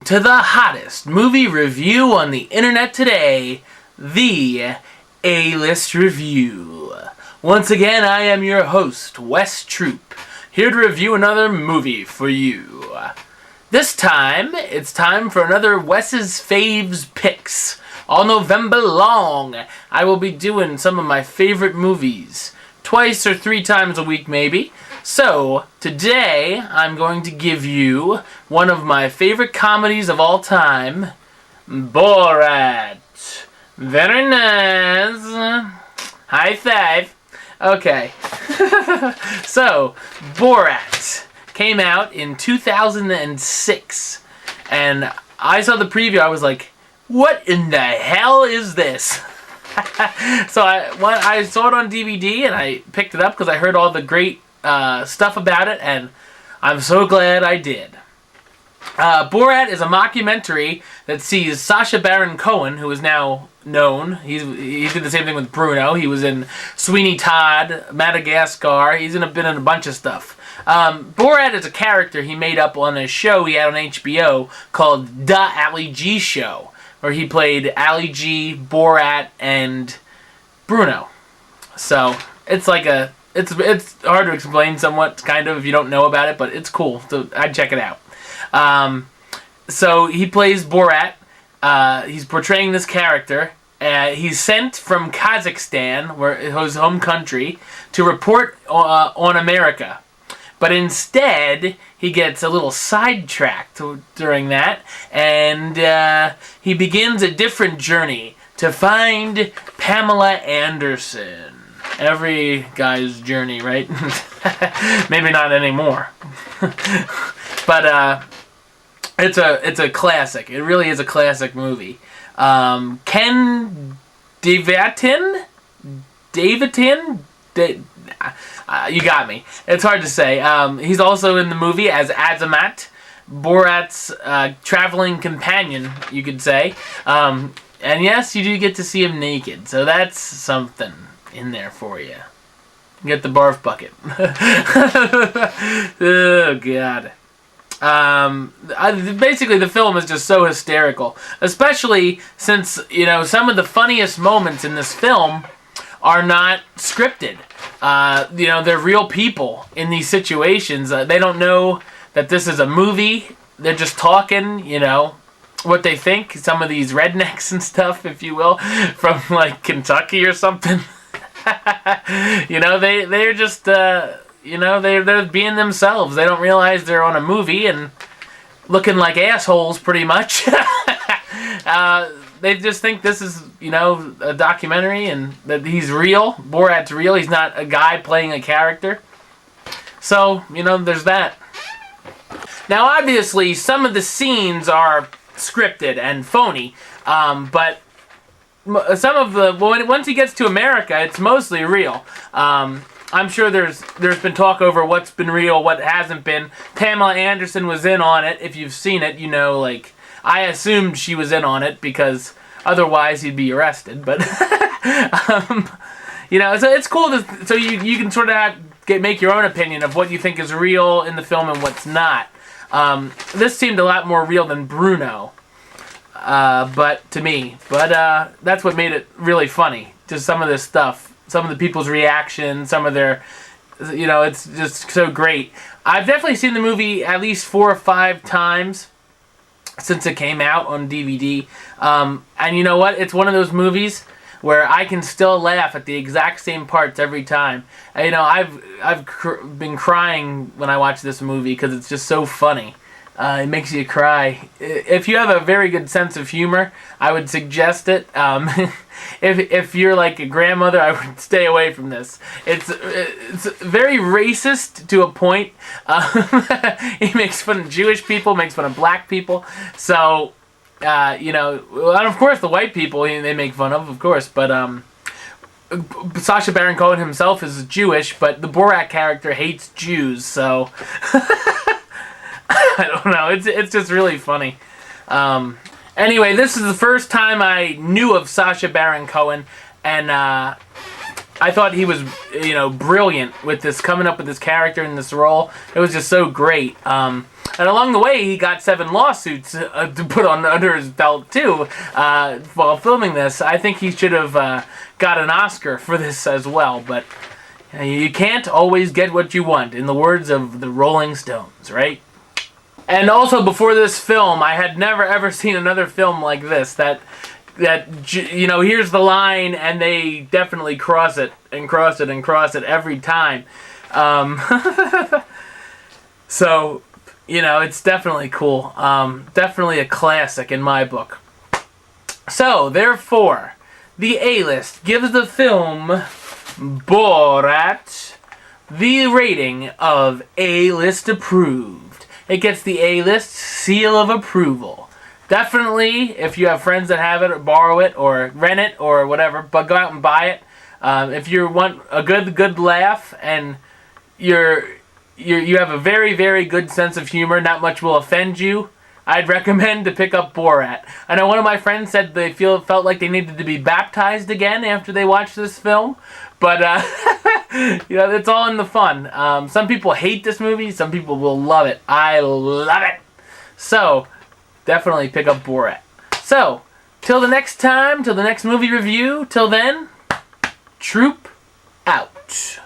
to the hottest movie review on the internet today, the A-List Review. Once again, I am your host, Wes Troop, here to review another movie for you. This time, it's time for another Wes's Faves Picks. All November long, I will be doing some of my favorite movies, twice or three times a week maybe. So, today, I'm going to give you one of my favorite comedies of all time, Borat. Very nice. High five. Okay. So, Borat came out in 2006, and I saw the preview. I was like, what in the hell is this? So I saw it on DVD, and I picked it up because I heard all the great stuff about it, and I'm so glad I did. Borat is a mockumentary that sees Sacha Baron Cohen, who is now known. He did the same thing with Bruno. He was in Sweeney Todd, Madagascar. He's been in a bunch of stuff. Borat is a character he made up on a show he had on HBO called The Ali G Show, where he played Ali G, Borat, and Bruno. So it's like it's hard to explain somewhat, kind of, if you don't know about it, but it's cool. So I'd check it out. So he plays Borat. He's portraying this character. He's sent from Kazakhstan, where his home country, to report on America. But instead, he gets a little sidetracked during that, and he begins a different journey to find Pamela Anderson. Every guy's journey, right? Maybe not anymore. But it's a classic. It really is a classic movie. Ken Davitin? You got me. It's hard to say. He's also in the movie as Azamat, Borat's traveling companion, you could say. And yes, you do get to see him naked, so that's something in there for you. Get the barf bucket. Oh, God. Basically, the film is just so hysterical, especially since, some of the funniest moments in this film are not scripted. They're real people in these situations. They don't know that this is a movie. They're just talking, what they think. Some of these rednecks and stuff, if you will, from like Kentucky or something. They're just, they're being themselves. They don't realize they're on a movie and looking like assholes pretty much. They just think this is, a documentary and that he's real. Borat's real. He's not a guy playing a character. So, there's that. Now, obviously, some of the scenes are scripted and phony, but some of once he gets to America, it's mostly real. I'm sure there's been talk over what's been real, what hasn't been. Pamela Anderson was in on it. If you've seen it, I assumed she was in on it because otherwise he'd be arrested. But so it's cool so you can sort of make your own opinion of what you think is real in the film and what's not. This seemed a lot more real than Bruno. But to me, that's what made it really funny. Just some of this stuff, some of the people's reactions, some of their, it's just so great. I've definitely seen the movie at least 4 or 5 times since it came out on DVD. And you know what? It's one of those movies where I can still laugh at the exact same parts every time. I've been crying when I watch this movie because it's just so funny. It makes you cry. If you have a very good sense of humor, I would suggest it. If you're like a grandmother, I would stay away from this. It's very racist to a point. He makes fun of Jewish people, makes fun of black people. So, and of course the white people they make fun of course. But Sacha Baron Cohen himself is Jewish, but the Borat character hates Jews. So. I don't know. It's just really funny. Anyway, this is the first time I knew of Sacha Baron Cohen, and I thought he was, brilliant with this, coming up with this character in this role. It was just so great. And along the way, he got 7 lawsuits to put on under his belt too while filming this. I think he should have got an Oscar for this as well. But you can't always get what you want, in the words of the Rolling Stones, right? And also, before this film, I had never ever seen another film like this. That here's the line, and they definitely cross it and cross it and cross it every time. So, it's definitely cool. Definitely a classic in my book. So, therefore, the A-list gives the film Borat the rating of A-list approved. It gets the A-list seal of approval. Definitely, if you have friends that have it, or borrow it, or rent it, or whatever, but go out and buy it. If you want a good laugh, and you have a very, very good sense of humor, not much will offend you, I'd recommend to pick up Borat. I know one of my friends said they felt like they needed to be baptized again after they watched this film, but it's all in the fun. Some people hate this movie, some people will love it. I love it. So, definitely pick up Borat. So, till the next time, till the next movie review, till then, troop out.